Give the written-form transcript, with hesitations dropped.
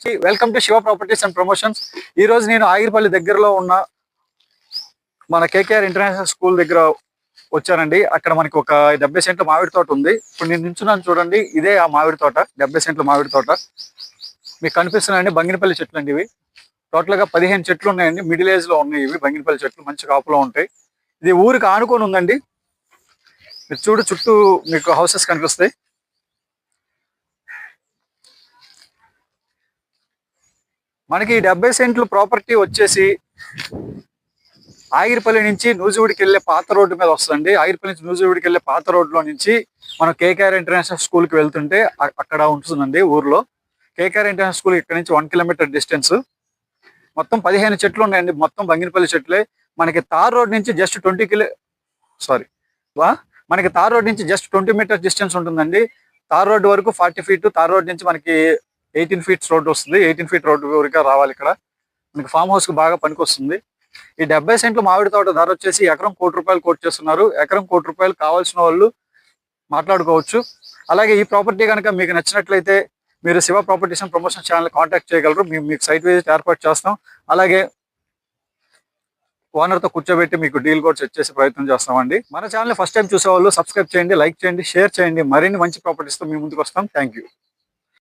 Welcome to Shiva properties and promotions. ఈ రోజు నేను ఆగిరిపల్లి దగ్గరలో ఉన్న మన కేకేఆర్ ఇంటర్నేషనల్ స్కూల్ దగ్గర వచ్చానండి. అక్కడ మనకి ఒక 70 సెంట్ల మామిడి తోట ఉంది. ఇప్పుడు నేను నించున్నాను చూడండి, ఇదే ఆ మామిడి తోట. 70 సెంట్ల మామిడి తోట మీకు కనిపిస్తున్నాయండి. బంగినపల్లి చెట్లు అండి ఇవి. టోటల్ గా 15 చెట్లు ఉన్నాయండి. మిడిల్ ఏజ్ లో ఉన్నాయి ఇవి బంగినపల్లి చెట్లు, మంచి కాపులో ఉంటాయి. ఇది ఊరికి ఆనుకొని ఉందండి. మీరు చూడు, చుట్టూ మీకు హౌసెస్ కనిపిస్తాయి. మనకి 70 సెంట్లు ప్రాపర్టీ వచ్చేసి ఆగిరిపల్లి నుంచి నూజివీడికి వెళ్ళే పాత రోడ్డు మీద వస్తుందండి. ఆగిరిపల్లి నుంచి నూజివీడికి వెళ్ళే పాత రోడ్లో నుంచి మనం కేకేఆర్ ఇంటర్నేషనల్ స్కూల్కి వెళ్తుంటే అక్కడ ఉంటుందండి ఊర్లో. కేకేఆర్ ఇంటర్నేషనల్ స్కూల్ ఇక్కడ నుంచి 1 కిలోమీటర్ డిస్టెన్స్. మొత్తం 15 చెట్లు ఉన్నాయండి. మొత్తం బంగినపల్లి చెట్లే. మనకి తార్ రోడ్ నుంచి జస్ట్ 20 మీటర్స్ డిస్టెన్స్ ఉంటుందండి. తార్ రోడ్ వరకు 40 ఫీట్. తార్ రోడ్ నుంచి మనకి 18 ఫీట్స్ రోడ్ వస్తుంది. 18 ఫీట్ రోడ్డు వరకు రావాలి. ఇక్కడ మనకి ఫామ్ హౌస్ కి బాగా పనికొస్తుంది. ఈ 70 సెంట్లు మామిడి తోట ధర వచ్చేసి ఎకరం ₹1,00,00,000 కోట్ చేస్తున్నారు. ఎకరం ₹1,00,00,000 కావాల్సిన వాళ్ళు మాట్లాడుకోవచ్చు. అలాగే ఈ ప్రాపర్టీ కనుక మీకు నచ్చినట్లయితే మీరు Shiva properties and promotion channel contact చేయగలరు. మీకు సైట్ విజిట్ ఏర్పాటు చేస్తాం. అలాగే ఓనర్తో కూర్చోబెట్టి మీకు డీల్ కూడా సెట్ చేసే ప్రయత్నం చేస్తామండి. మన ఛానల్ ఫస్ట్ టైం చూసే వాళ్ళు సబ్స్క్రైబ్ చేయండి, లైక్ చేయండి, షేర్ చేయండి. మరిన్ని మంచి ప్రాపర్టీస్తో మీ ముందుకు వస్తాం. Thank you.